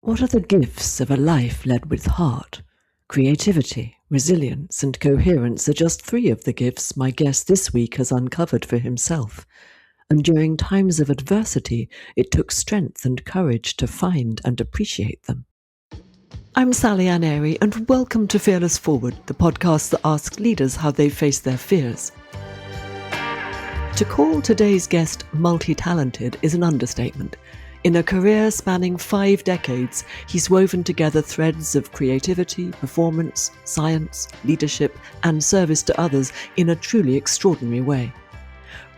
What are the gifts of a life led with heart? Creativity, resilience, and coherence are just three of the gifts my guest this week has uncovered for himself. And during times of adversity, it took strength and courage to find and appreciate them. I'm Sally Ann Airy, and welcome to Fearless Forward, the podcast that asks leaders how they face their fears. To call today's guest multi-talented is an understatement. In a career spanning 5 decades, he's woven together threads of creativity, performance, science, leadership, and service to others in a truly extraordinary way.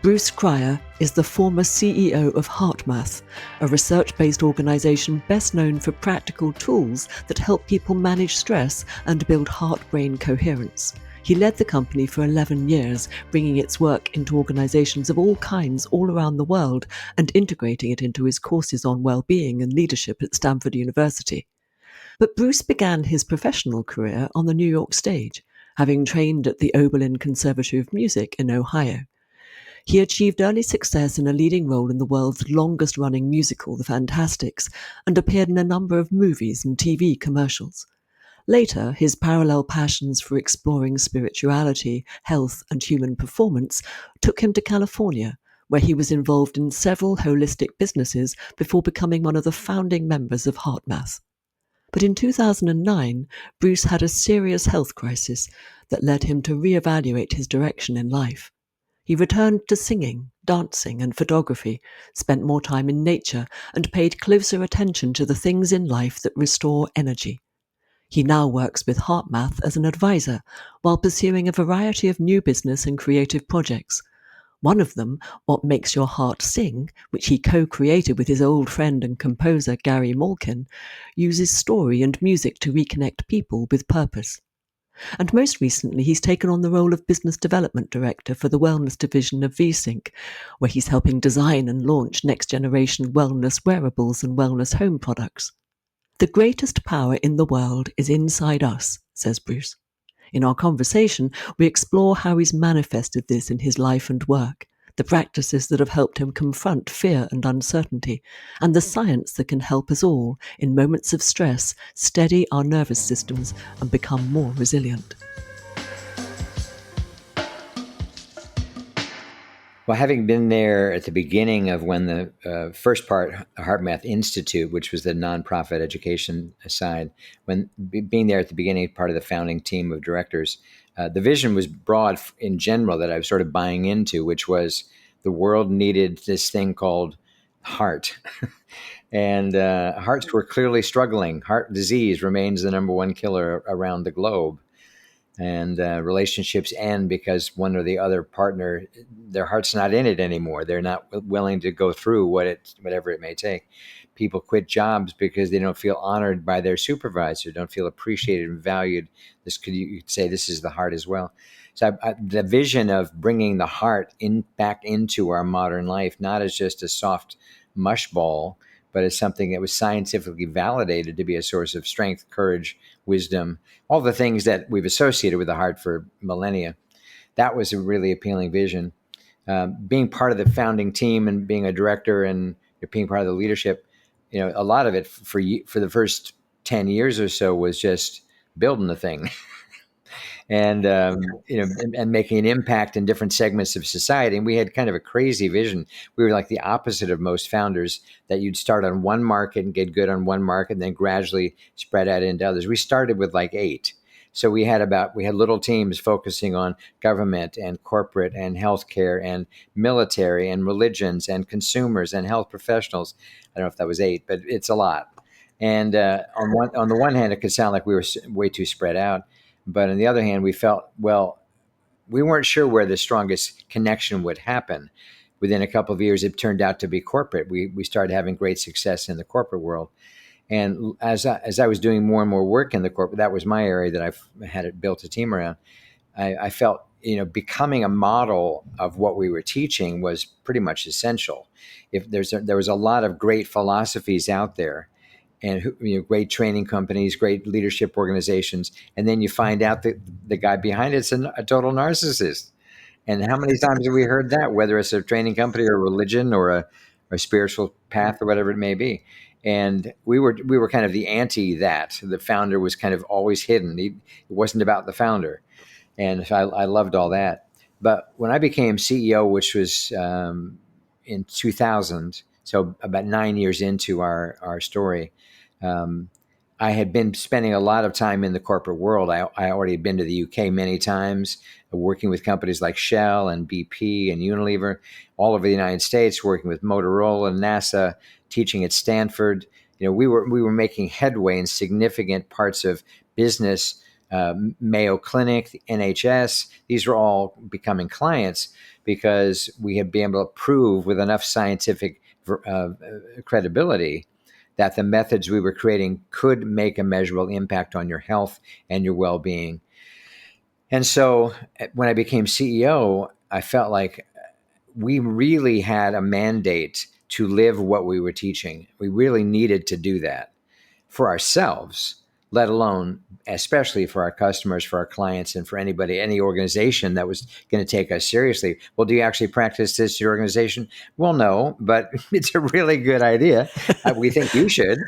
Bruce Cryer is the former CEO of HeartMath, a research-based organisation best known for practical tools that help people manage stress and build heart-brain coherence. He led the company for 11 years, bringing its work into organisations of all kinds all around the world and integrating it into his courses on wellbeing and leadership at Stanford University. But Bruce began his professional career on the New York stage, having trained at the Oberlin Conservatory of Music in Ohio. He achieved early success in a leading role in the world's longest-running musical, The Fantastics, and appeared in a number of movies and TV commercials. Later, his parallel passions for exploring spirituality, health, and human performance took him to California, where he was involved in several holistic businesses before becoming one of the founding members of HeartMath. But in 2009, Bruce had a serious health crisis that led him to reevaluate his direction in life. He returned to singing, dancing, and photography, spent more time in nature, and paid closer attention to the things in life that restore energy. He now works with HeartMath as an advisor, while pursuing a variety of new business and creative projects. One of them, What Makes Your Heart Sing, which he co-created with his old friend and composer Gary Malkin, uses story and music to reconnect people with purpose. And most recently, he's taken on the role of Business Development Director for the wellness division of VSync, where he's helping design and launch next-generation wellness wearables and wellness home products. The greatest power in the world is inside us, says Bruce. In our conversation, we explore how he's manifested this in his life and work, the practices that have helped him confront fear and uncertainty, and the science that can help us all, in moments of stress, steady our nervous systems and become more resilient. Well, having been there at the beginning of when the first part, HeartMath Institute, which was the nonprofit education side, being there at the beginning, part of the founding team of directors, the vision was broad in general that I was sort of buying into, which was the world needed this thing called heart. And hearts were clearly struggling. Heart disease remains the number one killer around the globe. And relationships end because one or the other partner, their heart's not in it anymore. They're not willing to go through whatever it may take. People quit jobs because they don't feel honored by their supervisor, don't feel appreciated and valued. You could say this is the heart as well. So the vision of bringing the heart back into our modern life, not as just a soft mush ball, but as something that was scientifically validated to be a source of strength, courage, wisdom, all the things that we've associated with the heart for millennia. That was a really appealing vision. Being part of the founding team and being a director and being part of the leadership, a lot of it for the first 10 years or so was just building the thing. And and making an impact in different segments of society. And we had kind of a crazy vision. We were like the opposite of most founders, that you'd start on one market and get good on one market and then gradually spread out into others. We started with like 8. So we had little teams focusing on government and corporate and healthcare and military and religions and consumers and health professionals. I don't know if that was 8, but it's a lot. And on the one hand, it could sound like we were way too spread out. But on the other hand, we felt, we weren't sure where the strongest connection would happen. Within a couple of years, it turned out to be corporate. We started having great success in the corporate world. And as I was doing more and more work in the corporate, that was my area that I had built a team around. I felt, becoming a model of what we were teaching was pretty much essential. If there was a lot of great philosophies out there, and great training companies, great leadership organizations, and then you find out that the guy behind it's a total narcissist. And how many times have we heard that, whether it's a training company or a religion or a spiritual path or whatever it may be? And we were kind of the anti that. The founder was kind of always hidden. It wasn't about the founder, and so I loved all that. But when I became CEO, which was in 2000, so about 9 years into our story, um, I had been spending a lot of time in the corporate world. I already had been to the UK many times, working with companies like Shell and BP and Unilever, all over the United States, working with Motorola and NASA, teaching at Stanford. We were making headway in significant parts of business, Mayo Clinic, the NHS. These were all becoming clients because we had been able to prove with enough scientific credibility that the methods we were creating could make a measurable impact on your health and your well-being. And so when I became CEO, I felt like we really had a mandate to live what we were teaching. We really needed to do that for ourselves, let alone, especially for our customers, for our clients, and for anybody, any organization that was going to take us seriously. Well, do you actually practice this in your organization? Well, no, but it's a really good idea. We think you should,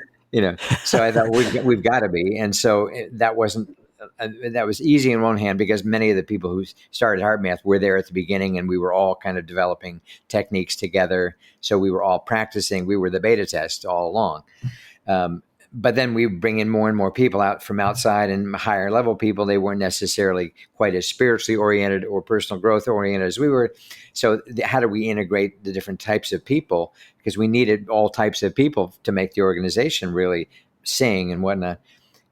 So I thought we've got to be. And so that wasn't, that was easy in one hand because many of the people who started HeartMath were there at the beginning, and we were all kind of developing techniques together. So we were all practicing. We were the beta test all along. But then we bring in more and more people out from outside, and higher level people. They weren't necessarily quite as spiritually oriented or personal growth oriented as we were. So how do we integrate the different types of people? Because we needed all types of people to make the organization really sing and whatnot.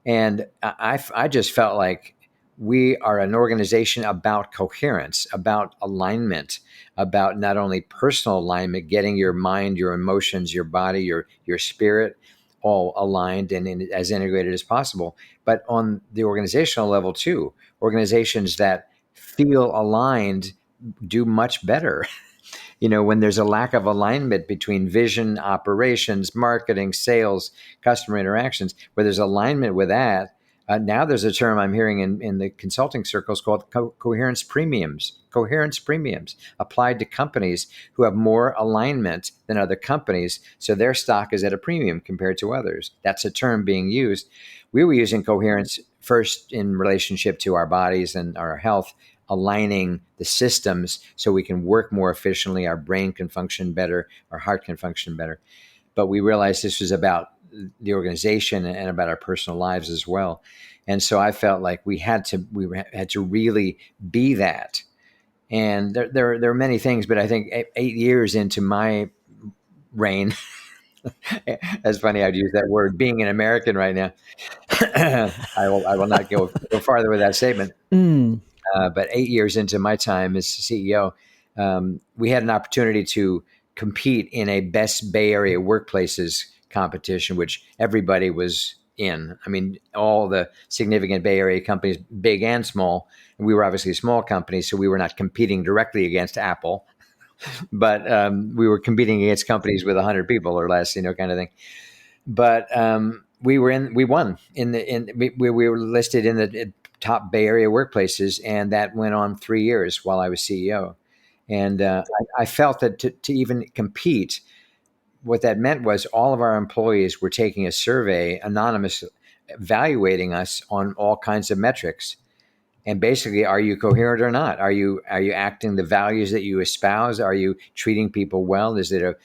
And I just felt like we are an organization about coherence, about alignment, about not only personal alignment, getting your mind, your emotions, your body, your spirit all aligned and as integrated as possible, but on the organizational level too. Organizations that feel aligned do much better. When there's a lack of alignment between vision, operations, marketing, sales, customer interactions, where there's alignment with that, now there's a term I'm hearing in the consulting circles called coherence premiums. Coherence premiums applied to companies who have more alignment than other companies, so their stock is at a premium compared to others. That's a term being used. We were using coherence first in relationship to our bodies and our health, aligning the systems so we can work more efficiently, our brain can function better, our heart can function better. But we realized this was about the organization and about our personal lives as well. And so I felt like we had to really be that. And there are many things, but I think 8 years into my reign, that's funny I'd use that word, being an American right now, I will not go farther with that statement. But 8 years into my time as CEO, we had an opportunity to compete in a best Bay Area workplaces competition, which everybody was in. I mean, all the significant Bay Area companies, big and small. And we were obviously a small company, so we were not competing directly against Apple, but we were competing against companies with 100 people or less, kind of thing. But we won we were listed in the top Bay Area workplaces, and that went on 3 years while I was CEO. And I felt that to even compete, what that meant was all of our employees were taking a survey, anonymous, evaluating us on all kinds of metrics. And basically, are you coherent or not? Are you acting the values that you espouse? Are you treating people well? Is it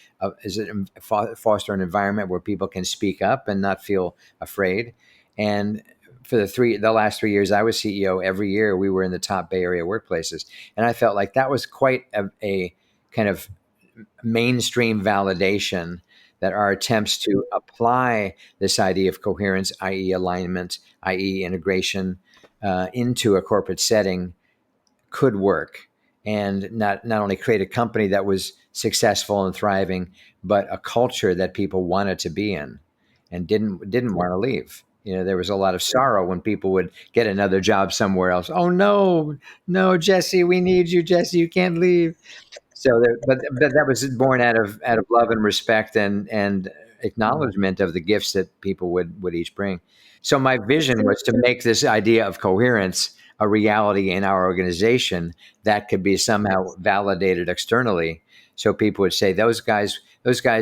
foster an environment where people can speak up and not feel afraid? And for the last 3 years I was CEO, every year we were in the top Bay Area workplaces, and I felt like that was quite a kind of mainstream validation that our attempts to apply this idea of coherence, i.e., alignment, i.e., integration, into a corporate setting could work, and not only create a company that was successful and thriving, but a culture that people wanted to be in and didn't want to leave. There was a lot of sorrow when people would get another job somewhere else. Oh no, Jesse, we need you, Jesse, you can't leave. So, but that was born out of love and respect and acknowledgement of the gifts that people would each bring. So my vision was to make this idea of coherence a reality in our organization that could be somehow validated externally. So people would say those guys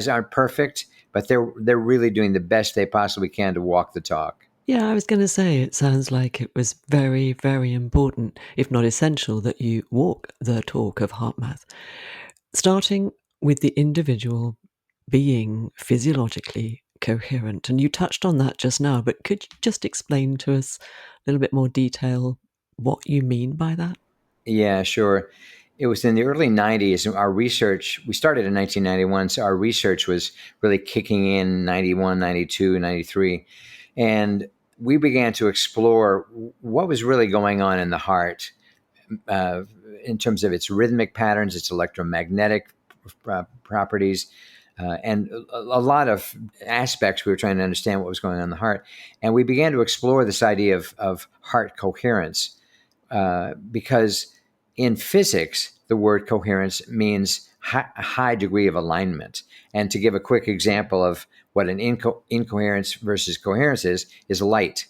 aren't perfect, but they're really doing the best they possibly can to walk the talk. Yeah, I was going to say, it sounds like it was very, very important, if not essential, that you walk the talk of HeartMath, starting with the individual being physiologically coherent. And you touched on that just now, but could you just explain to us a little bit more detail what you mean by that? Yeah, sure. It was in the early 90s. Our research, we started in 1991, so our research was really kicking in 91, 92, 93. And we began to explore what was really going on in the heart uh, in terms of its rhythmic patterns, its electromagnetic properties, and a lot of aspects. We were trying to understand what was going on in the heart. And we began to explore this idea of heart coherence because in physics, the word coherence means a high degree of alignment. And to give a quick example of what an incoherence versus coherence is light.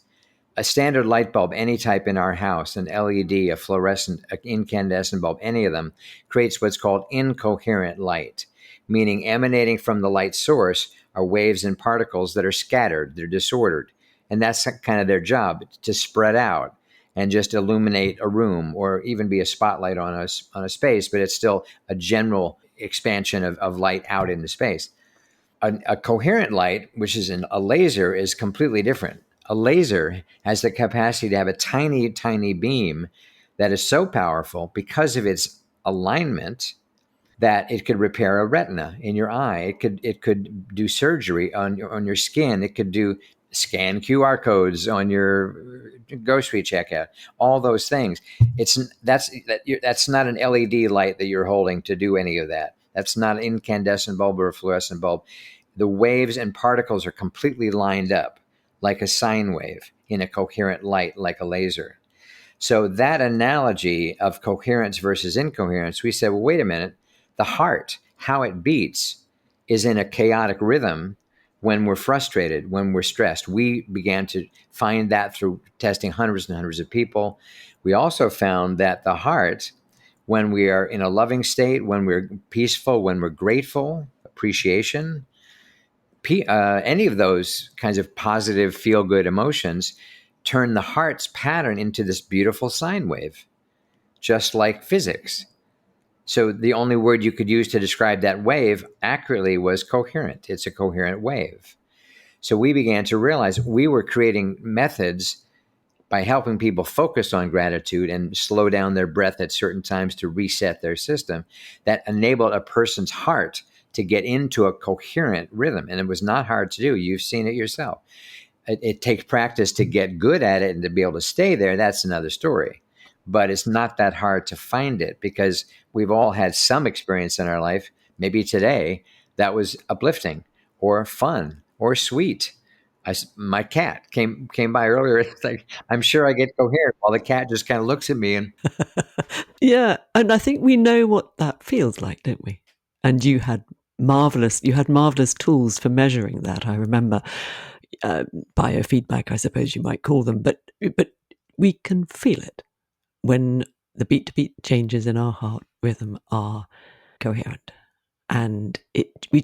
A standard light bulb, any type in our house, an LED, a fluorescent, an incandescent bulb, any of them, creates what's called incoherent light, meaning emanating from the light source are waves and particles that are scattered, they're disordered. And that's kind of their job, to spread out and just illuminate a room or even be a spotlight on a space, but it's still a general expansion of light out into space. A coherent light, which is a laser, is completely different. A laser has the capacity to have a tiny, tiny beam that is so powerful because of its alignment that it could repair a retina in your eye. It could do surgery on your skin. It could do scan QR codes on your grocery checkout. All those things. That's not an LED light that you're holding to do any of that. That's not an incandescent bulb or a fluorescent bulb. The waves and particles are completely lined up like a sine wave in a coherent light, like a laser. So that analogy of coherence versus incoherence, we said, well, wait a minute. The heart, how it beats, is in a chaotic rhythm when we're frustrated, when we're stressed. We began to find that through testing hundreds and hundreds of people. We also found that the heart, when we are in a loving state, when we're peaceful, when we're grateful, appreciation, any of those kinds of positive feel-good emotions turn the heart's pattern into this beautiful sine wave, just like physics. So the only word you could use to describe that wave accurately was coherent. It's a coherent wave. So we began to realize we were creating methods by helping people focus on gratitude and slow down their breath at certain times to reset their system that enabled a person's heart to get into a coherent rhythm. And it was not hard to do. You've seen it yourself. It takes practice to get good at it and to be able to stay there. That's another story. But it's not that hard to find it because we've all had some experience in our life, maybe today, that was uplifting or fun or sweet. My cat came by earlier. It's like, I'm sure I get coherent while the cat just kind of looks at me and Yeah, and I think we know what that feels like, don't we? And you had marvelous tools for measuring that. I remember biofeedback, I suppose you might call them, but we can feel it when the beat to beat changes in our heart rhythm are coherent, and we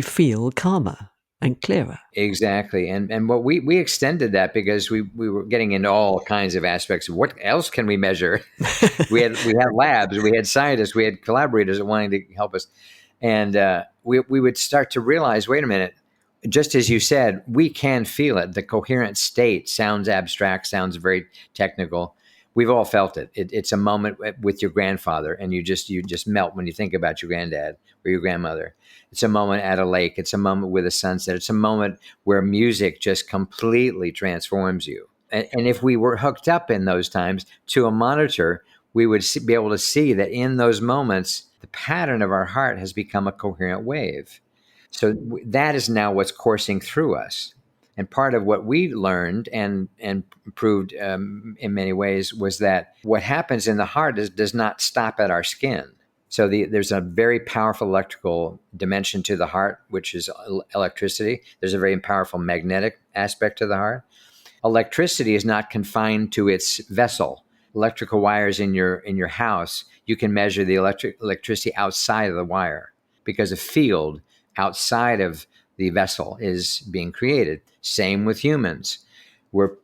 feel calmer and clearer. exactly. And what we extended that because we were getting into all kinds of aspects of what else can we measure. We had labs, we had scientists, we had collaborators that wanted to help us, and we would start to realize, wait a minute, just as you said, we can feel it. The coherent state sounds abstract, sounds very technical. We've all felt it. It's a moment with your grandfather, and you just melt when you think about your granddad or your grandmother. It's a moment at a lake. It's a moment with a sunset. It's a moment where music just completely transforms you. And if we were hooked up in those times to a monitor, we would be able to see that in those moments, the pattern of our heart has become a coherent wave. So that is now what's coursing through us. And part of what we learned and proved in many ways was that what happens in the heart does not stop at our skin. So there's a very powerful electrical dimension to the heart, which is electricity. There's a very powerful magnetic aspect to the heart. Electricity is not confined to its vessel. Electrical wires in your house, you can measure the electricity outside of the wire because a field outside of the vessel is being created. Same with humans.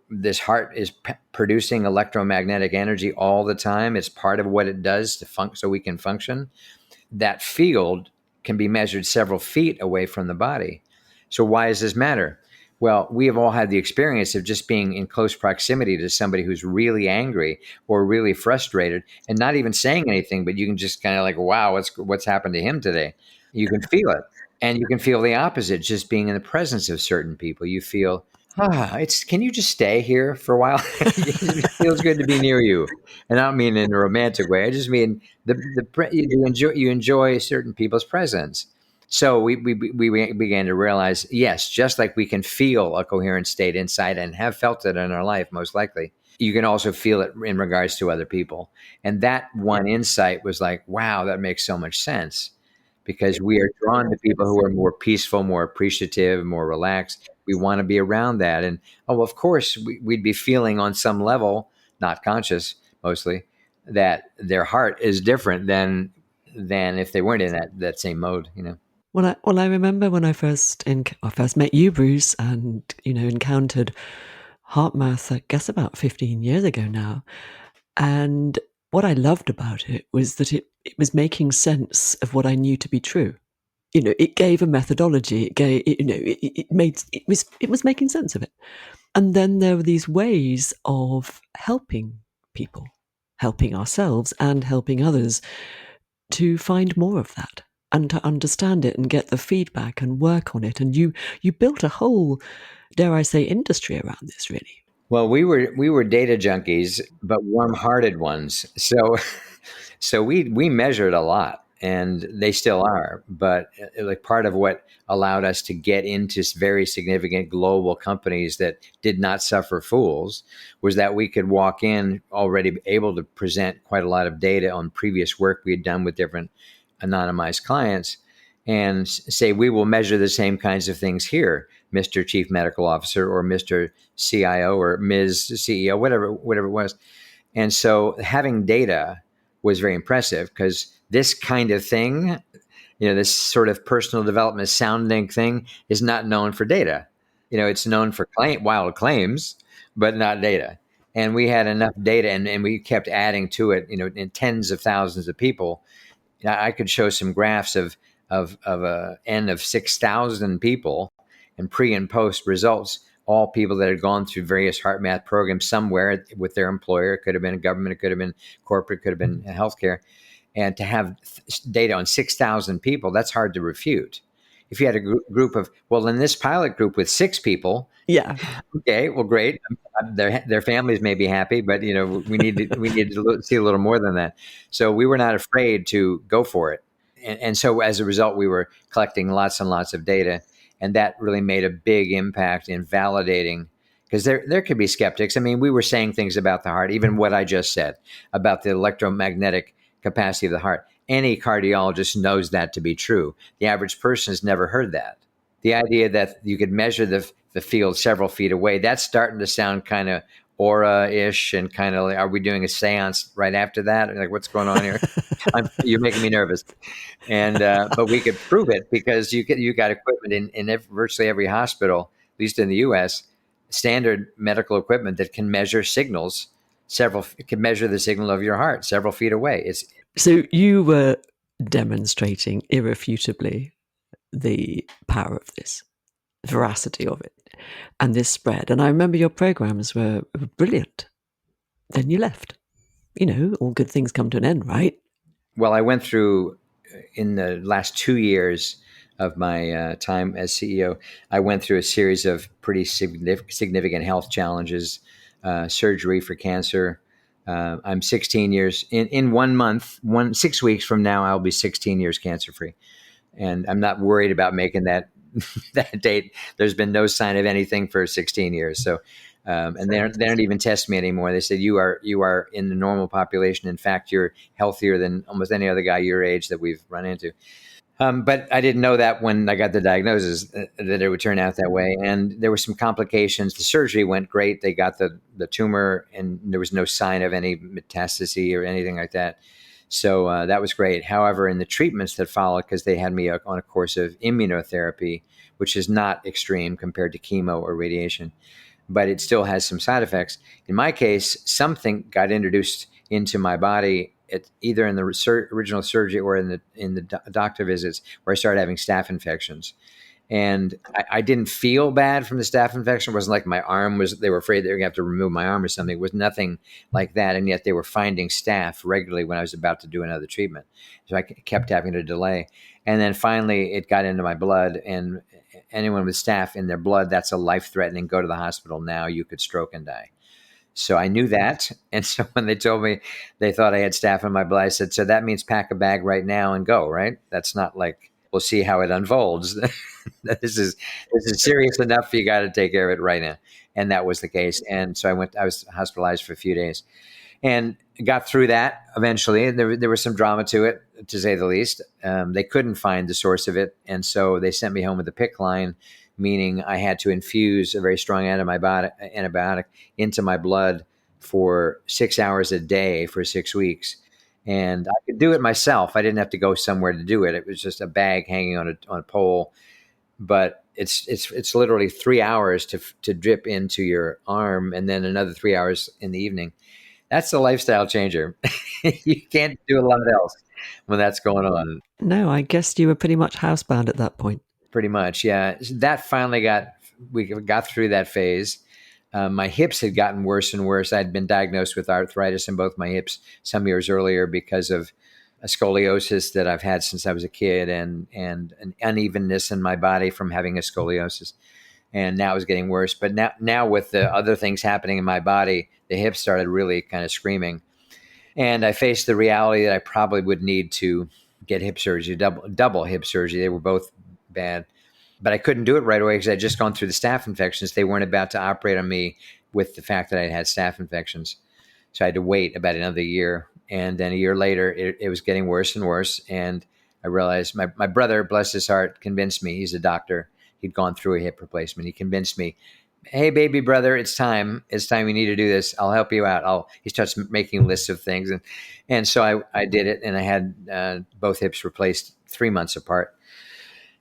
This heart is producing electromagnetic energy all the time. It's part of what it does so we can function. That field can be measured several feet away from the body. So why does this matter? Well, we have all had the experience of just being in close proximity to somebody who's really angry or really frustrated and not even saying anything, but you can just kind of like, wow, what's happened to him today? You can feel it. And you can feel the opposite, just being in the presence of certain people. You feel, can you just stay here for a while? It feels good to be near you. And I don't mean in a romantic way. I just mean you enjoy certain people's presence. So we began to realize, yes, just like we can feel a coherent state inside and have felt it in our life, most likely, you can also feel it in regards to other people. And that one insight was like, wow, that makes so much sense, because we are drawn to people who are more peaceful, more appreciative, more relaxed. We want to be around that. And of course, we'd be feeling on some level, not conscious mostly, that their heart is different than if they weren't in that same mode. Well, I remember when I first met you, Bruce, and encountered HeartMath, I guess about 15 years ago now. And what I loved about it was that it was making sense of what I knew to be true. It gave a methodology. It was making sense of it. And then there were these ways of helping people, helping ourselves and helping others to find more of that and to understand it and get the feedback and work on it. And you built a whole, dare I say, industry around this, really. Well, we were data junkies, but warm-hearted ones. So we measured a lot, and they still are. But like part of what allowed us to get into very significant global companies that did not suffer fools was that we could walk in already able to present quite a lot of data on previous work we had done with different anonymized clients, and say, we will measure the same kinds of things here, Mr. Chief Medical Officer or Mr. CIO or Ms. CEO, whatever it was. And so having data was very impressive, because this kind of thing, this sort of personal development sounding thing, is not known for data. It's known for wild claims, but not data. And we had enough data, and we kept adding to it, in tens of thousands of people. I could show some graphs of a N of 6,000 people and pre and post results, all people that had gone through various HeartMath programs somewhere with their employer. It could have been a government, it could have been corporate, it could have been healthcare. And to have data on 6,000 people, that's hard to refute. If you had a group of, well, in this pilot group with 6 people, yeah, okay, well, great. Their families may be happy, but we need to see a little more than that. So we were not afraid to go for it, and so as a result, we were collecting lots and lots of data, and that really made a big impact in validating. Because there could be skeptics. I mean, we were saying things about the heart, even what I just said about the electromagnetic capacity of the heart. Any cardiologist knows that to be true. The average person has never heard that. The idea that you could measure the field several feet away, that's starting to sound kind of aura-ish, and kind of like, are we doing a seance right after that? Like, what's going on here? You're making me nervous. And but we could prove it, because you got equipment in virtually every hospital, at least in the U.S., standard medical equipment that can measure signals. It can measure the signal of your heart several feet away. So you were demonstrating irrefutably the power of this, the veracity of it, and this spread. And I remember your programs were brilliant. Then you left. All good things come to an end, right? Well, I went through, in the last 2 years of my time as CEO, I went through a series of pretty significant health challenges, surgery for cancer. I'm 16 years in 1 month, 6 weeks from now, I'll be 16 years cancer free. And I'm not worried about making that date. There's been no sign of anything for 16 years. So, and they don't even test me anymore. They said, you are in the normal population. In fact, you're healthier than almost any other guy your age that we've run into. But I didn't know that when I got the diagnosis, that it would turn out that way. And there were some complications. The surgery went great. They got the tumor, and there was no sign of any metastasis or anything like that. So that was great. However, in the treatments that followed, because they had me on a course of immunotherapy, which is not extreme compared to chemo or radiation, but it still has some side effects. In my case, something got introduced into my body, either in the original surgery or in the doctor visits, where I started having staph infections. And I didn't feel bad from the staph infection. It wasn't like my arm was, they were afraid they were going to have to remove my arm or something. It was nothing like that. And yet they were finding staph regularly when I was about to do another treatment. So I kept having to delay. And then finally it got into my blood, and anyone with staph in their blood, that's a life-threatening, go to the hospital now, you could stroke and die. So I knew that. And so when they told me they thought I had staph in my blood, I said, so that means pack a bag right now and go, right? That's not like, we'll see how it unfolds. this is serious enough. You got to take care of it right now. And that was the case. And so I was hospitalized for a few days and got through that eventually. And there was some drama to it, to say the least. They couldn't find the source of it. And so they sent me home with a PICC line, meaning I had to infuse a very strong antibiotic into my blood for 6 hours a day for 6 weeks. And I could do it myself. I didn't have to go somewhere to do it. It was just a bag hanging on a pole. But it's literally 3 hours to drip into your arm, and then another 3 hours in the evening. That's a lifestyle changer. You can't do a lot else when that's going on. No, I guess you were pretty much housebound at that point. Pretty much, yeah. That finally we got through that phase. My hips had gotten worse and worse. I'd been diagnosed with arthritis in both my hips some years earlier because of a scoliosis that I've had since I was a kid, and an unevenness in my body from having a scoliosis. And now it was getting worse. But now with the other things happening in my body, the hips started really kind of screaming. And I faced the reality that I probably would need to get hip surgery, double hip surgery. They were both bad. But I couldn't do it right away because I'd just gone through the staph infections. They weren't about to operate on me with the fact that I had staph infections. So I had to wait about another year. And then a year later, it was getting worse and worse. And I realized my brother, bless his heart, convinced me. He's a doctor. He'd gone through a hip replacement. He convinced me, hey, baby brother, it's time. It's time you need to do this. I'll help you out. He starts making lists of things. And so I did it. And I had both hips replaced 3 months apart.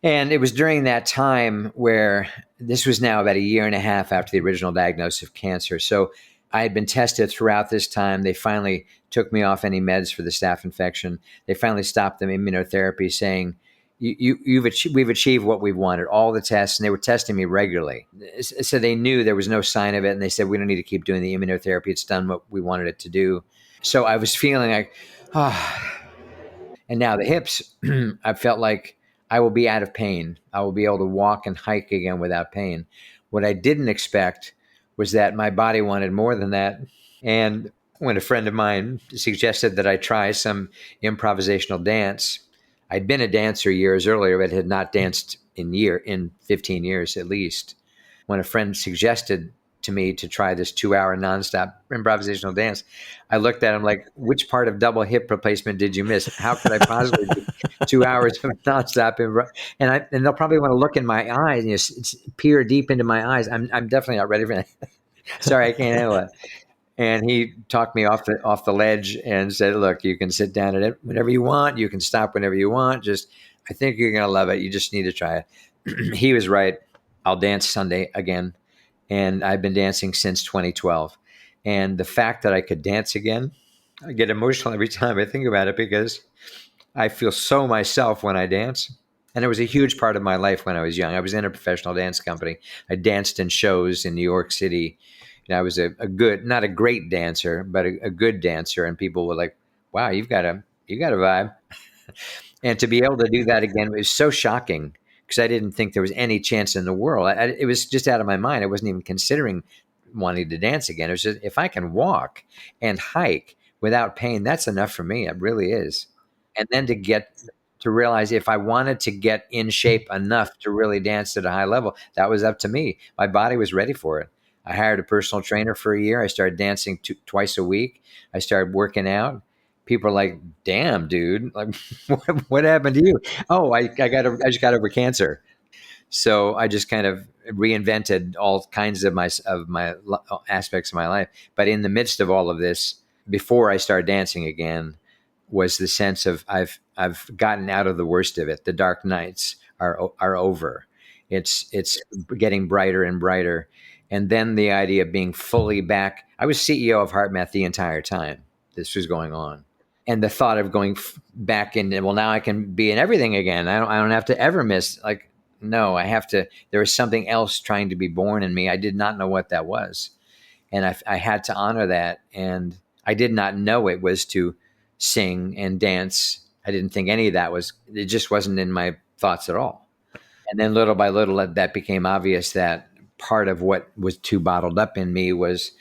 And it was during that time where this was now about a year and a half after the original diagnosis of cancer. So I had been tested throughout this time. They finally took me off any meds for the staph infection. They finally stopped the immunotherapy, saying, we've achieved what we've wanted, all the tests, and they were testing me regularly. So they knew there was no sign of it, and they said, we don't need to keep doing the immunotherapy. It's done what we wanted it to do. So I was feeling like, and now the hips, I felt like I will be out of pain. I will be able to walk and hike again without pain. What I didn't expect was that my body wanted more than that. And when a friend of mine suggested that I try some improvisational dance, I'd been a dancer years earlier, but had not danced in 15 years at least. When a friend suggested to me to try this 2-hour nonstop improvisational dance, I looked at him like, which part of double hip replacement did you miss? How could I possibly do 2 hours of nonstop and they'll probably want to look in my eyes and peer deep into my eyes. I'm definitely not ready for that. Sorry, I can't handle it. And he talked me off the ledge and said, look, you can sit down at it whenever you want. You can stop whenever you want. I think you're going to love it. You just need to try it. He was right. I'll dance Sunday again. And I've been dancing since 2012. And the fact that I could dance again, I get emotional every time I think about it because I feel so myself when I dance. And it was a huge part of my life when I was young. I was in a professional dance company. I danced in shows in New York City. I was a good, not a great dancer, but a good dancer. And people were like, wow, you got a vibe. And to be able to do that again was so shocking because I didn't think there was any chance in the world. It was just out of my mind. I wasn't even considering wanting to dance again. It was just, if I can walk and hike without pain, that's enough for me. It really is. And then to realize if I wanted to get in shape enough to really dance at a high level, that was up to me. My body was ready for it. I hired a personal trainer for a year. I started dancing twice a week. I started working out. People are like, damn, dude, like, what happened to you? Oh, I just got over cancer. So I just kind of reinvented all kinds of my aspects of my life. But in the midst of all of this, before I started dancing again, was the sense of I've gotten out of the worst of it. The dark nights are over. It's getting brighter and brighter. And then the idea of being fully back. I was CEO of HeartMath the entire time this was going on. And the thought of going back in, well, now I can be in everything again. I don't have to ever miss. Like, no, I have to. There was something else trying to be born in me. I did not know what that was, and I had to honor that. And I did not know it was to sing and dance. I didn't think any of that was. It just wasn't in my thoughts at all. And then little by little, that became obvious that part of what was too bottled up in me was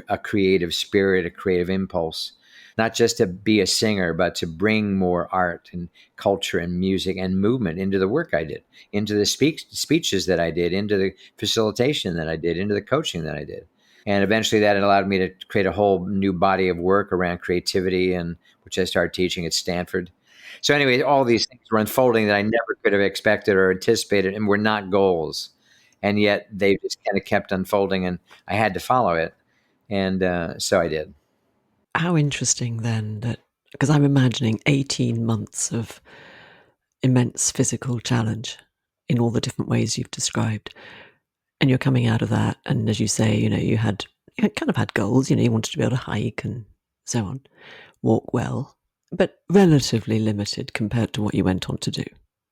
a creative spirit, a creative impulse, not just to be a singer, but to bring more art and culture and music and movement into the work I did, into the speeches that I did, into the facilitation that I did, into the coaching that I did. And eventually that allowed me to create a whole new body of work around creativity, and which I started teaching at Stanford. So anyway, all these things were unfolding that I never could have expected or anticipated, and were not goals. And yet they just kind of kept unfolding, and I had to follow it. And so I did. How interesting then that, because I'm imagining 18 months of immense physical challenge in all the different ways you've described. And you're coming out of that. And as you say, you kind of had goals, you wanted to be able to hike and so on, walk well, but relatively limited compared to what you went on to do.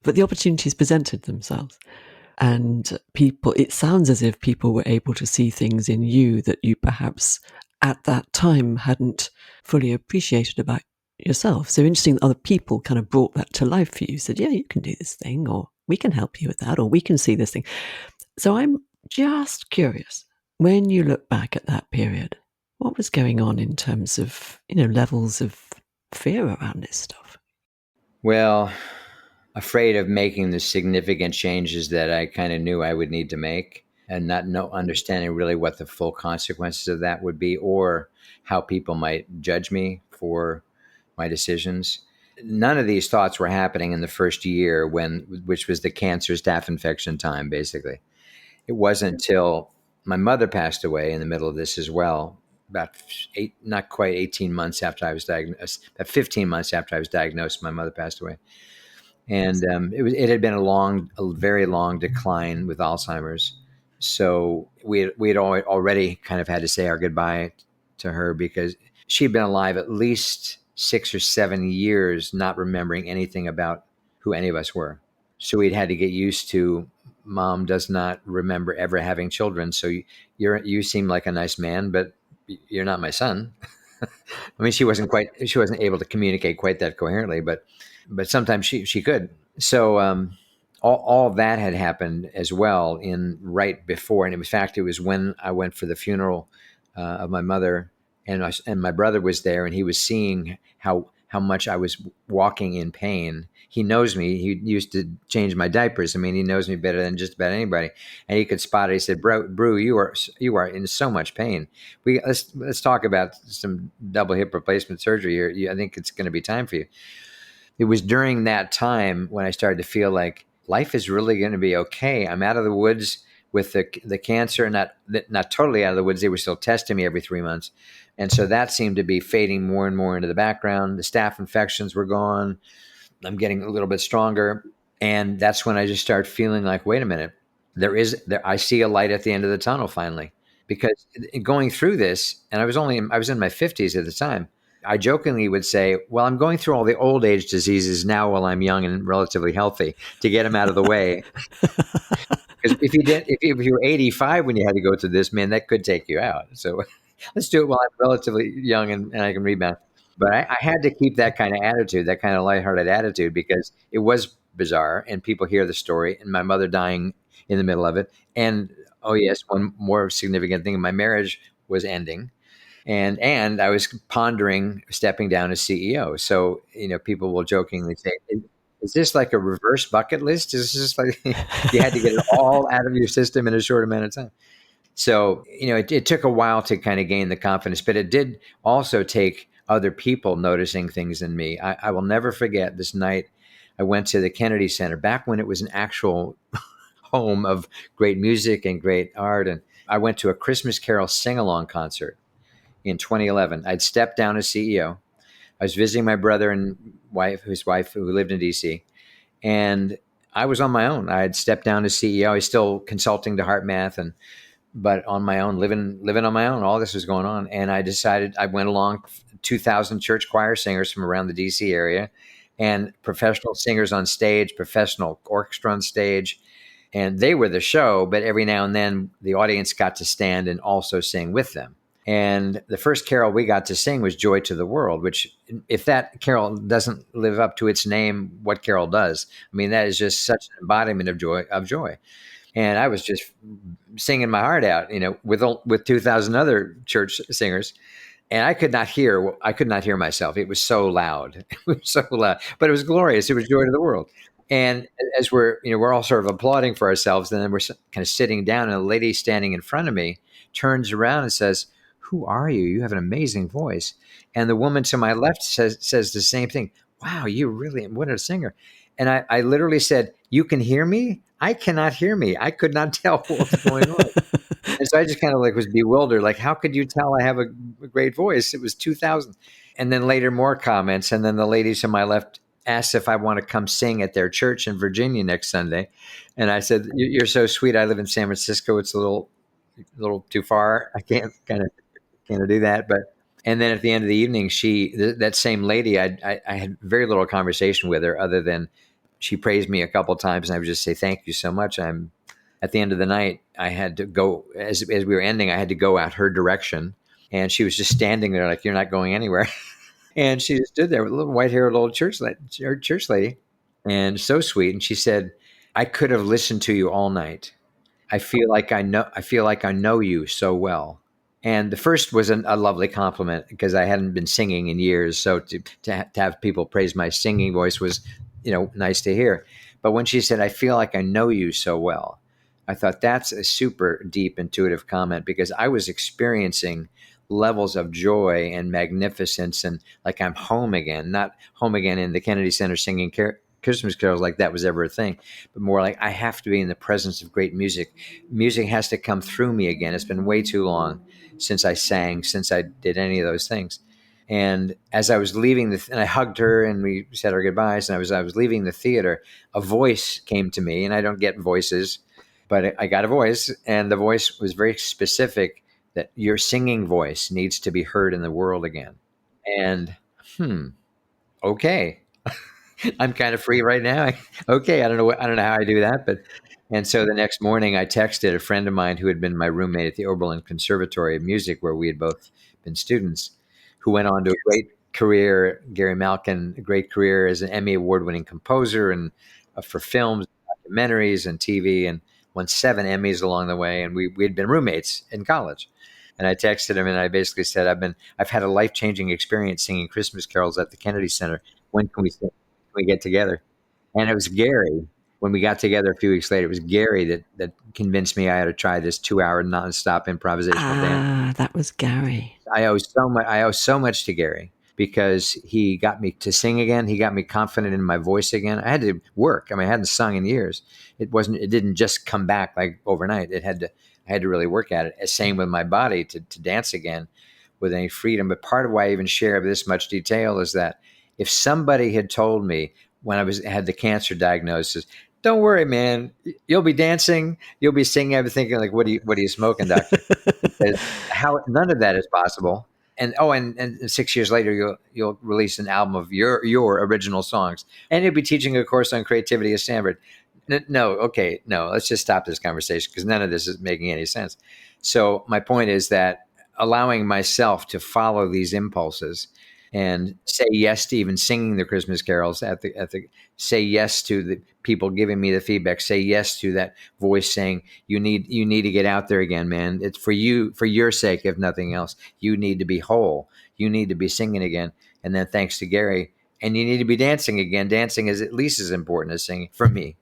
But the opportunities presented themselves. And it sounds as if people were able to see things in you that you perhaps at that time hadn't fully appreciated about yourself. So interesting that other people kind of brought that to life for you, said, yeah, you can do this thing, or we can help you with that, or we can see this thing. So I'm just curious, when you look back at that period, what was going on in terms of, levels of fear around this stuff? Well, afraid of making the significant changes that I kind of knew I would need to make, and not understanding really what the full consequences of that would be, or how people might judge me for my decisions. None of these thoughts were happening in the first year, which was the cancer staph infection time, basically. It wasn't until my mother passed away in the middle of this as well, about not quite 18 months after I was diagnosed, about 15 months after I was diagnosed, my mother passed away. And it had been a very long decline with Alzheimer's. So we had already kind of had to say our goodbye to her, because she'd been alive at least 6 or 7 years, not remembering anything about who any of us were. So we'd had to get used to, Mom does not remember ever having children. So you seem like a nice man, but you're not my son. I mean, she wasn't able to communicate quite that coherently, but sometimes she could. So all that had happened as well in right before, and in fact, it was when I went for the funeral of my mother, and my brother was there, and he was seeing how much I was walking in pain. He knows me. He used to change my diapers. I mean, he knows me better than just about anybody, and he could spot it. He said, "Brew, you are in so much pain. Let's talk about some double hip replacement surgery here. I think it's going to be time for you." It was during that time when I started to feel like life is really going to be okay. I'm out of the woods with the cancer, not totally out of the woods. They were still testing me every 3 months. And so that seemed to be fading more and more into the background. The staph infections were gone. I'm getting a little bit stronger. And that's when I just started feeling like, wait a minute, I see a light at the end of the tunnel finally. Because going through this, and I was in my 50s at the time, I jokingly would say, well, I'm going through all the old age diseases now while I'm young and relatively healthy, to get them out of the way. Because if you were 85 when you had to go through this, man, that could take you out. So let's do it while I'm relatively young and I can rebound. But I had to keep that kind of attitude, that kind of lighthearted attitude, because it was bizarre, and people hear the story, and my mother dying in the middle of it. And, oh yes, one more significant thing, my marriage was ending. And I was pondering stepping down as CEO. So, people will jokingly say, is this like a reverse bucket list? Is this like you had to get it all out of your system in a short amount of time? So, it took a while to kind of gain the confidence, but it did also take other people noticing things in me. I will never forget this night. I went to the Kennedy Center back when it was an actual home of great music and great art. And I went to a Christmas Carol sing-along concert in 2011. I'd stepped down as CEO. I was visiting my brother and his wife who lived in DC, and I was on my own. I had stepped down as CEO. I was still consulting to HeartMath, but on my own, living on my own. All this was going on, and I decided I went along 2,000 church choir singers from around the DC area, and professional singers on stage, professional orchestra on stage, and they were the show. But every now and then, the audience got to stand and also sing with them. And the first carol we got to sing was "Joy to the World," which, if that carol doesn't live up to its name, what carol does? I mean, that is just such an embodiment of joy. And I was just singing my heart out, with 2,000 other church singers, and I could not hear. I could not hear myself. It was so loud. It was so loud, but it was glorious. It was joy to the world. And as we're all sort of applauding for ourselves, and then we're kind of sitting down, and a lady standing in front of me turns around and says, "Who are you? You have an amazing voice." And the woman to my left says the same thing. "Wow, you really, what a singer." And I literally said, "You can hear me? I cannot hear me." I could not tell what was going on. And so I just kind of was bewildered. Like, how could you tell I have a great voice? It was 2,000. And then later more comments. And then the ladies to my left asked if I want to come sing at their church in Virginia next Sunday. And I said, "You're so sweet. I live in San Francisco. It's a little too far. I can't do that." And then at the end of the evening, that same lady, I had very little conversation with her other than she praised me a couple of times, and I would just say, "Thank you so much." At the end of the night, I had to go, as we were ending, I had to go out her direction, and she was just standing there like, "You're not going anywhere." And she just stood there with a little white-haired old church lady, and so sweet. And she said, "I could have listened to you all night. I feel like I know you so well." And the first was a lovely compliment because I hadn't been singing in years. So to have people praise my singing voice was, nice to hear. But when she said, "I feel like I know you so well," I thought that's a super deep, intuitive comment, because I was experiencing levels of joy and magnificence, and like I'm home again, not home again in the Kennedy Center singing Christmas carols like that was ever a thing, but more like I have to be in the presence of great music. Music has to come through me again. It's been way too long since I sang, since I did any of those things. And as I was leaving and I hugged her and we said our goodbyes, and I was leaving the theater, a voice came to me, and I don't get voices, but I got a voice, and the voice was very specific, that your singing voice needs to be heard in the world again. And okay. I'm kind of free right now. Okay, I don't know how I do that, but and so the next morning I texted a friend of mine who had been my roommate at the Oberlin Conservatory of Music, where we had both been students, who went on to a great career, Gary Malkin, a great career as an Emmy award-winning composer and for films, documentaries, and TV, and won 7 Emmys along the way. And we had been roommates in college. And I texted him and I basically said, I've had a life-changing experience singing Christmas carols at the Kennedy Center. When can we get together? And it was Gary. When we got together a few weeks later, it was Gary that convinced me I had to try this 2-hour nonstop improvisational dance. That was Gary. I owe so much to Gary, because he got me to sing again. He got me confident in my voice again. I had to work. I hadn't sung in years. It didn't just come back like overnight. I had to really work at it. Same with my body to dance again with any freedom. But part of why I even share this much detail is that if somebody had told me when I had the cancer diagnosis, "Don't worry, man, you'll be dancing, you'll be singing," I'd be thinking, like, what are you smoking, doctor? How none of that is possible. And and 6 years later, you'll release an album of your original songs, and you'll be teaching a course on creativity at Stanford. No, okay, no, let's just stop this conversation, because none of this is making any sense. So my point is that allowing myself to follow these impulses and say yes to even singing the Christmas carols say yes to the people giving me the feedback, say yes to that voice saying, you need to get out there again, man. It's for your sake, if nothing else. You need to be whole. You need to be singing again. And then thanks to Gary, and you need to be dancing again. Dancing is at least as important as singing for me.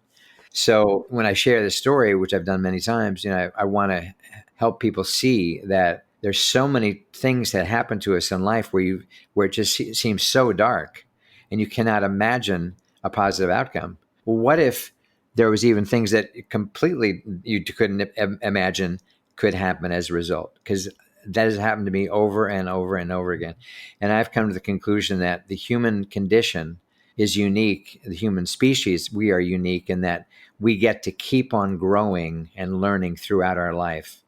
So when I share this story, which I've done many times, I want to help people see that there's so many things that happen to us in life where it just seems so dark, and you cannot imagine a positive outcome. Well, what if there was even things that completely you couldn't imagine could happen as a result? Because that has happened to me over and over and over again. And I've come to the conclusion that the human condition is unique. The human species, we are unique in that we get to keep on growing and learning throughout our life.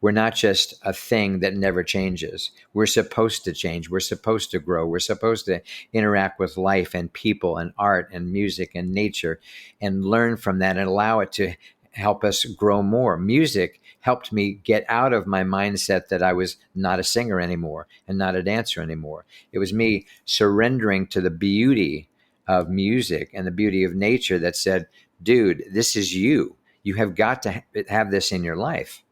We're not just a thing that never changes. We're supposed to change. We're supposed to grow. We're supposed to interact with life and people and art and music and nature and learn from that and allow it to help us grow more. Music helped me get out of my mindset that I was not a singer anymore and not a dancer anymore. It was me surrendering to the beauty of music and the beauty of nature that said, dude, this is you. You have got to have this in your life.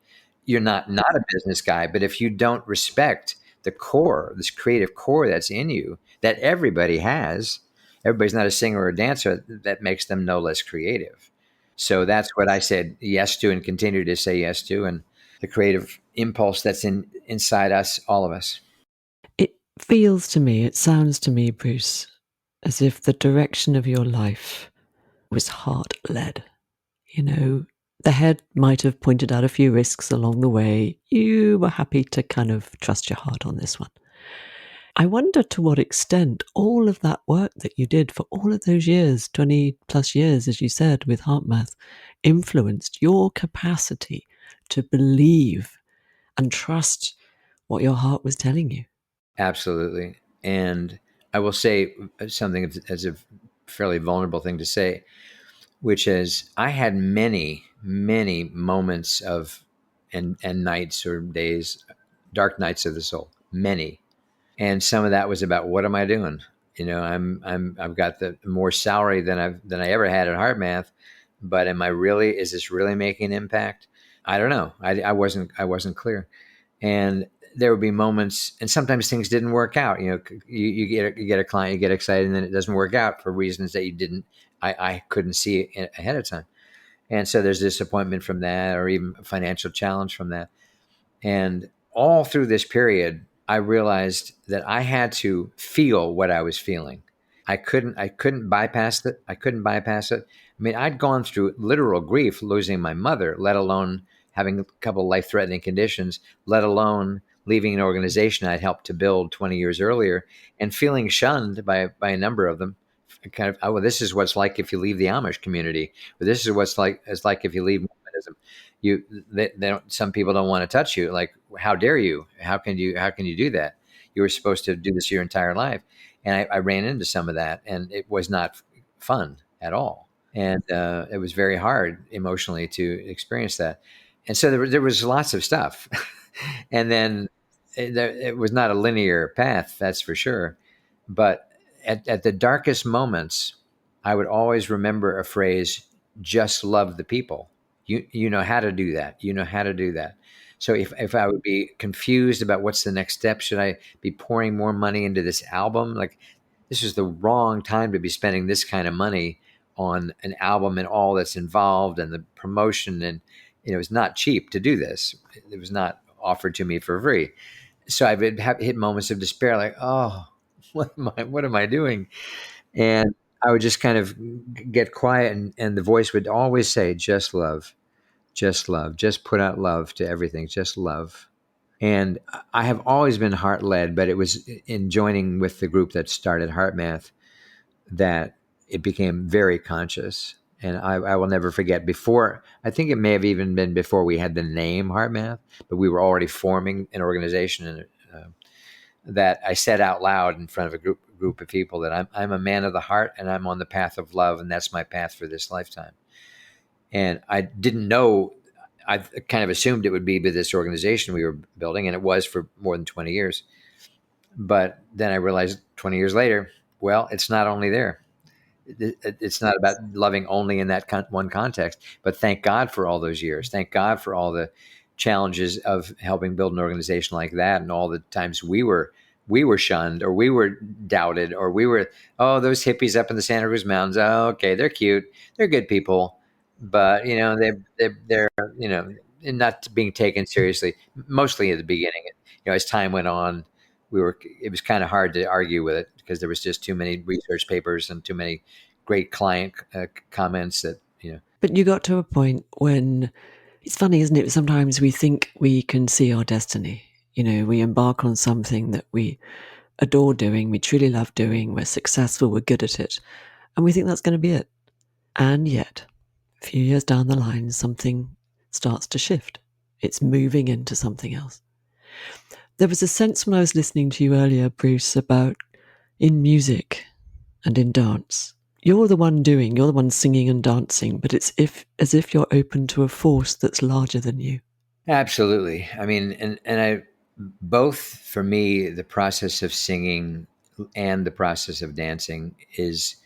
You're not a business guy, but if you don't respect the core, this creative core that's in you, that everybody has, everybody's not a singer or a dancer, that makes them no less creative. So that's what I said yes to and continue to say yes to, and the creative impulse that's inside us, all of us. It feels to me, it sounds to me, Bruce, as if the direction of your life was heart-led. You know, the head might have pointed out a few risks along the way. You were happy to kind of trust your heart on this one. I wonder to what extent all of that work that you did for all of those years, 20 plus years, as you said, with HeartMath, influenced your capacity to believe and trust what your heart was telling you. Absolutely. And I will say something as a fairly vulnerable thing to say, which is I had many, many moments of and nights or days, dark nights of the soul, many. And some of that was about what am I doing? You know, I've got the more salary than I ever had at HeartMath, but is this really making an impact? I don't know. I wasn't clear. And there would be moments, and sometimes things didn't work out. You know, you get a client, you get excited, and then it doesn't work out for reasons that I couldn't see ahead of time. And so there's disappointment from that, or even a financial challenge from that. And all through this period, I realized that I had to feel what I was feeling. I couldn't bypass it. I couldn't bypass it. I mean, I'd gone through literal grief losing my mother, let alone having a couple of life-threatening conditions, let alone leaving an organization I'd helped to build 20 years earlier and feeling shunned by a number of them. Kind of, oh, well, this is what it's like if you leave the Amish community, or this is what it's like if you leave Mormonism. They don't, some people don't want to touch you. Like, how dare you? How can you do that? You were supposed to do this your entire life. And I ran into some of that, and it was not fun at all. And it was very hard emotionally to experience that. And so there was lots of stuff. And then it was not a linear path, that's for sure. But at the darkest moments, I would always remember a phrase, just love the people. You know how to do that. You know how to do that. So if I would be confused about what's the next step, should I be pouring more money into this album? Like, this is the wrong time to be spending this kind of money on an album and all that's involved and the promotion. And, you know, it's not cheap to do this. It was not offered to me for free. So I would hit moments of despair, like, oh, what am I doing? And I would just kind of get quiet, and the voice would always say, just love, just love, just put out love to everything, just love. And I have always been heart led, but it was in joining with the group that started HeartMath that it became very conscious. And I will never forget before, I think it may have even been before we had the name HeartMath, but we were already forming an organization, and that I said out loud in front of a group of people that I'm a man of the heart, and I'm on the path of love, and that's my path for this lifetime. And I didn't know, I kind of assumed it would be with this organization we were building, and it was for more than 20 years. But then I realized 20 years later, well, it's not only there. It's not about loving only in that one context, but thank God for all those years. Thank God for all the challenges of helping build an organization like that, and all the times we were shunned, or we were doubted, or we were, oh, those hippies up in the Santa Cruz Mountains. Oh, okay, they're cute, they're good people, but you know they're you know not being taken seriously. Mostly at the beginning, you know, as time went on, it was kind of hard to argue with it because there was just too many research papers and too many great client comments that, you know. But you got to a point when, it's funny, isn't it? Sometimes we think we can see our destiny. We embark on something that we adore doing, we truly love doing, we're successful, we're good at it, and we think that's going to be it. And yet, a few years down the line, something starts to shift. It's moving into something else. There was a sense when I was listening to you earlier, Bruce, about in music and in dance. You're the one singing and dancing, but it's as if you're open to a force that's larger than you. Absolutely. I mean, and I both for me, the process of singing and the process of dancing is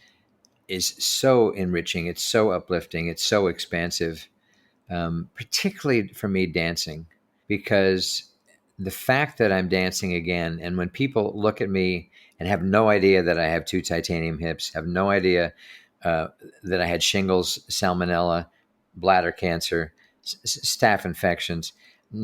so enriching. It's so uplifting. It's so expansive. Particularly for me, dancing, because the fact that I'm dancing again, and when people look at me and have no idea that I have two titanium hips, have no idea uh, that I had shingles, salmonella, bladder cancer, staph infections,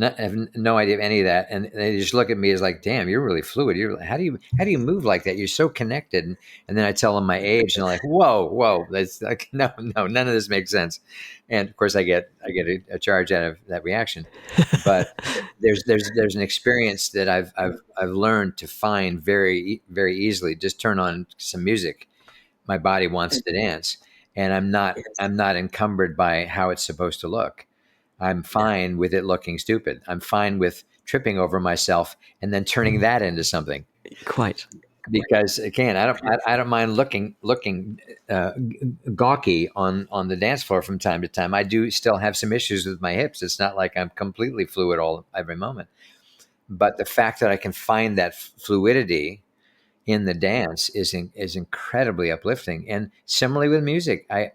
have no idea of any of that, and they just look at me as like, "Damn, you're really fluid. How do you move like that? You're so connected." And then I tell them my age, and they're like, "Whoa, whoa, that's like no, no, none of this makes sense." And of course, I get a charge out of that reaction. But there's an experience that I've learned to find very easily. Just turn on some music, my body wants to dance, and I'm not encumbered by how it's supposed to look. I'm fine with it looking stupid. I'm fine with tripping over myself and then turning that into something. Quite. Because again, I don't mind looking gawky on the dance floor from time to time. I do still have some issues with my hips. It's not like I'm completely fluid all every moment. But the fact that I can find that fluidity in the dance is incredibly uplifting. And similarly with music, I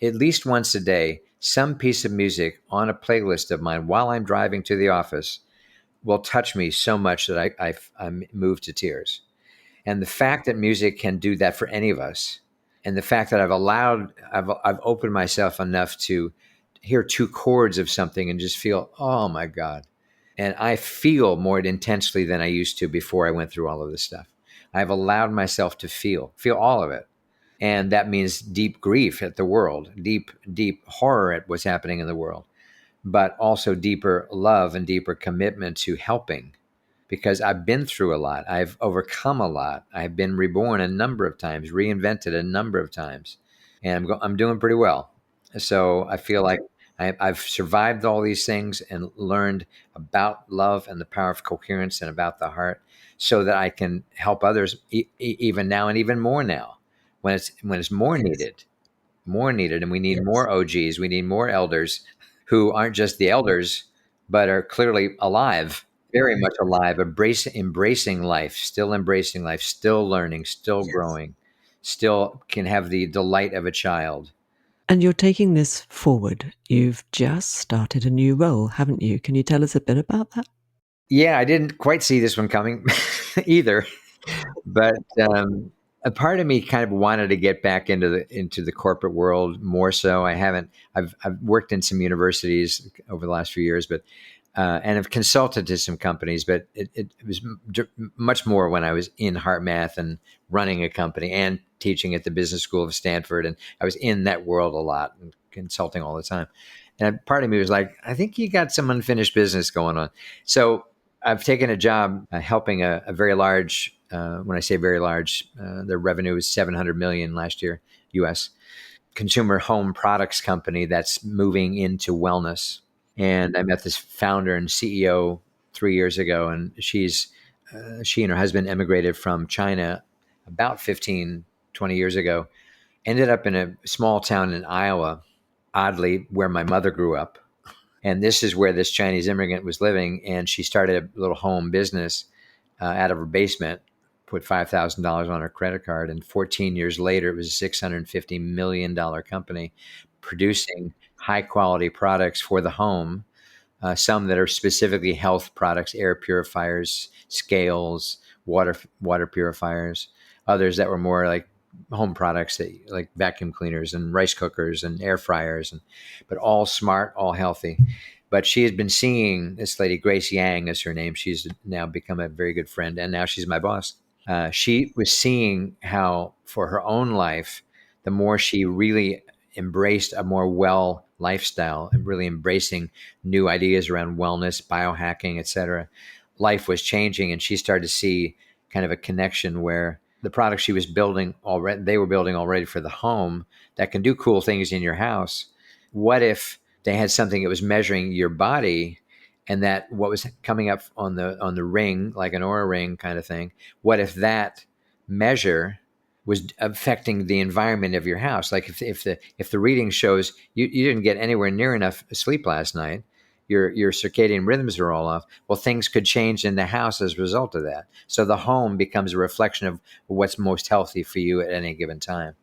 at least once a day, some piece of music on a playlist of mine while I'm driving to the office will touch me so much that I'm moved to tears. And the fact that music can do that for any of us, and the fact that I've opened myself enough to hear two chords of something and just feel, oh my God. And I feel more intensely than I used to before I went through all of this stuff. I've allowed myself to feel all of it. And that means deep grief at the world, deep horror at what's happening in the world, but also deeper love and deeper commitment to helping, because I've been through a lot. I've overcome a lot. I've been reborn a number of times, reinvented a number of times, and I'm doing pretty well. So I feel like I've survived all these things and learned about love and the power of coherence and about the heart, so that I can help others even now and even more now when it's more needed, and we need more OGs. We need more elders who aren't just the elders, but are clearly alive, very much alive, embracing life, still learning, still growing, still can have the delight of a child. And you're taking this forward. You've just started a new role, haven't you? Can you tell us a bit about that? Yeah, I didn't quite see this one coming either, but a part of me kind of wanted to get back into the corporate world more so. I haven't. I've worked in some universities over the last few years, but and have consulted to some companies, but it was much more when I was in HeartMath and running a company and teaching at the business school of Stanford, and I was in that world a lot and consulting all the time. And part of me was like, I think you got some unfinished business going on. So I've taken a job helping a very large. When I say very large, their revenue was 700 million last year, U.S. consumer home products company that's moving into wellness. And I met this founder and CEO 3 years ago, and she and her husband immigrated from China about 15, 20 years ago. Ended up in a small town in Iowa, oddly, where my mother grew up. And this is where this Chinese immigrant was living. And she started a little home business out of her basement, put $5,000 on her credit card. And 14 years later, it was a $650 million company producing high quality products for the home. Some that are specifically health products, air purifiers, scales, water purifiers. Others that were more like home products, that like vacuum cleaners and rice cookers and air fryers, but all smart, all healthy. But she had been seeing this lady, Grace Yang is her name. She's now become a very good friend, and now she's my boss. She was seeing how, for her own life, the more she really embraced a more well lifestyle and really embracing new ideas around wellness, biohacking, etc., life was changing, and she started to see kind of a connection where the product she was building already, they were building already for the home that can do cool things in your house. What if they had something that was measuring your body, and that what was coming up on the ring, like an Oura ring kind of thing? What if that measure was affecting the environment of your house? Like if the reading shows you didn't get anywhere near enough sleep last night, your circadian rhythms are all off. Well, things could change in the house as a result of that. So the home becomes a reflection of what's most healthy for you at any given time.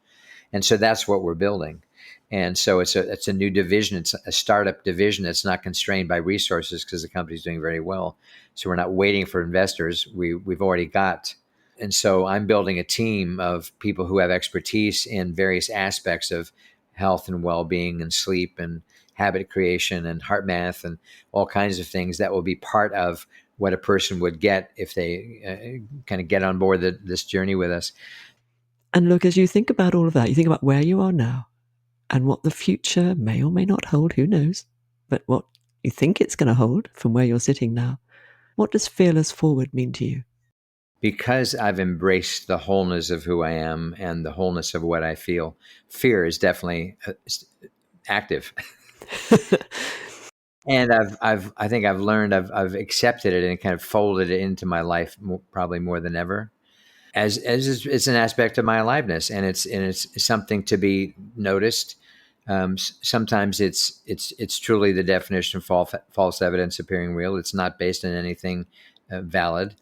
And so that's what we're building. And so it's a new division. It's a startup division that's not constrained by resources because the company's doing very well. So we're not waiting for investors. We've already got. And so I'm building a team of people who have expertise in various aspects of health and well-being and sleep and habit creation and HeartMath and all kinds of things that will be part of what a person would get if they kind of get on board this journey with us. And look, as you think about all of that, you think about where you are now and what the future may or may not hold, who knows, but what you think it's going to hold from where you're sitting now. What does fearless forward mean to you? Because I've embraced the wholeness of who I am and the wholeness of what I feel, fear is definitely active. And I think I've learned, I've accepted it and kind of folded it into my life probably more than ever. As it's an aspect of my aliveness, and it's something to be noticed. Sometimes it's truly the definition of false evidence appearing real. It's not based on anything valid.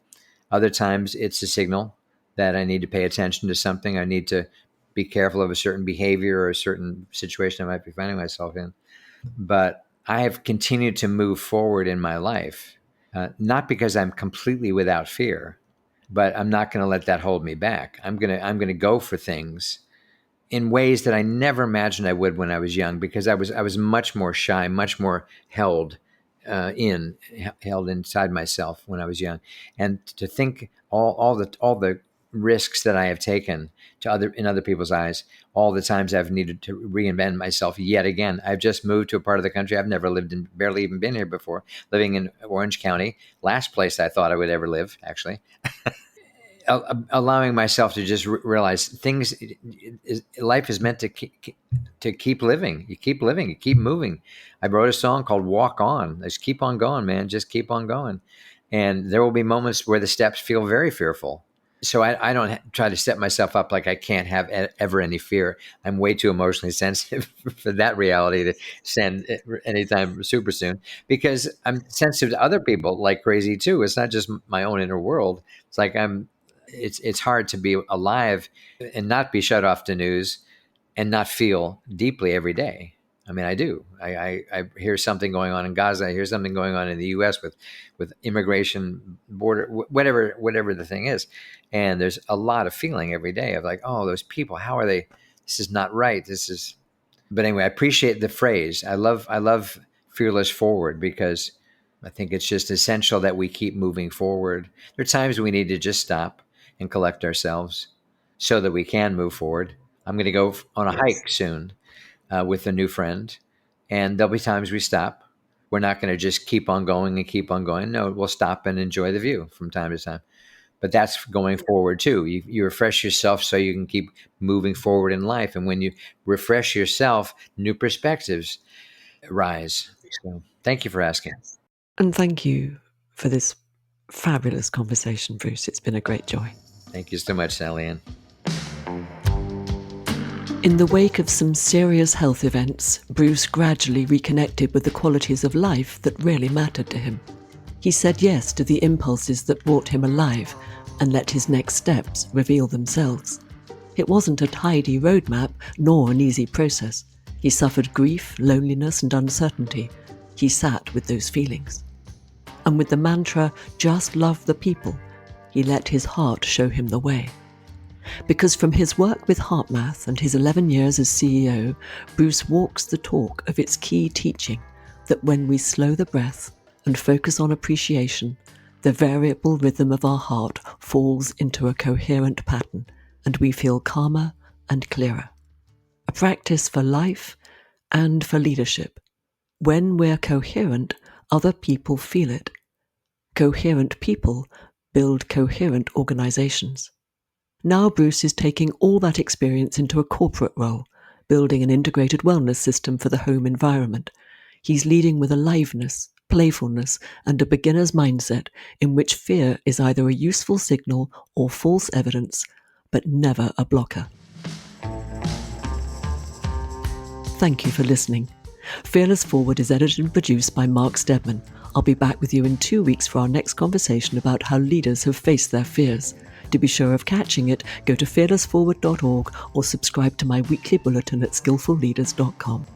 Other times it's a signal that I need to pay attention to something. I need to be careful of a certain behavior or a certain situation I might be finding myself in. But I have continued to move forward in my life, not because I'm completely without fear, but I'm not going to let that hold me back. I'm going to go for things in ways that I never imagined I would when I was young, because I was much more shy, much more held inside myself when I was young. And to think all the risks that I have taken in other people's eyes, all the times I've needed to reinvent myself yet again. I've just moved to a part of the country I've never lived in, barely even been here before, living in Orange County, last place I thought I would ever live, actually. Allowing myself to just realize things, life is meant to keep living. You keep living, you keep moving. I wrote a song called Walk On. Just keep on going, man. Just keep on going. And there will be moments where the steps feel very fearful. So I don't try to set myself up like I can't have ever any fear. I'm way too emotionally sensitive for that reality to send anytime super soon, because I'm sensitive to other people like crazy too. It's not just my own inner world. It's like it's hard to be alive and not be shut off to news and not feel deeply every day. I mean, I do. I hear something going on in Gaza. I hear something going on in the U.S. with immigration, border, whatever the thing is, and there's a lot of feeling every day of like, oh, those people, how are they? This is not right. This is. But anyway, I appreciate the phrase. I love fearless forward, because I think it's just essential that we keep moving forward. There are times we need to just stop and collect ourselves so that we can move forward. I'm going to go on a hike soon with a new friend, and there'll be times we stop. We're not going to just keep on going and keep on going. No, we'll stop and enjoy the view from time to time. But that's going forward too. You refresh yourself so you can keep moving forward in life. And when you refresh yourself, new perspectives rise. So thank you for asking. And thank you for this fabulous conversation, Bruce. It's been a great joy. Thank you so much, Sally Ann. In the wake of some serious health events, Bruce gradually reconnected with the qualities of life that really mattered to him. He said yes to the impulses that brought him alive and let his next steps reveal themselves. It wasn't a tidy roadmap, nor an easy process. He suffered grief, loneliness, and uncertainty. He sat with those feelings. And with the mantra, just love the people, he let his heart show him the way. Because from his work with HeartMath and his 11 years as CEO, Bruce walks the talk of its key teaching that when we slow the breath and focus on appreciation, the variable rhythm of our heart falls into a coherent pattern and we feel calmer and clearer. A practice for life and for leadership. When we're coherent, other people feel it. Coherent people build coherent organizations. Now Bruce is taking all that experience into a corporate role, building an integrated wellness system for the home environment. He's leading with aliveness, playfulness, and a beginner's mindset in which fear is either a useful signal or false evidence, but never a blocker. Thank you for listening. Fearless Forward is edited and produced by Mark Steadman. I'll be back with you in 2 weeks for our next conversation about how leaders have faced their fears. To be sure of catching it, go to fearlessforward.org or subscribe to my weekly bulletin at skillfulleaders.com.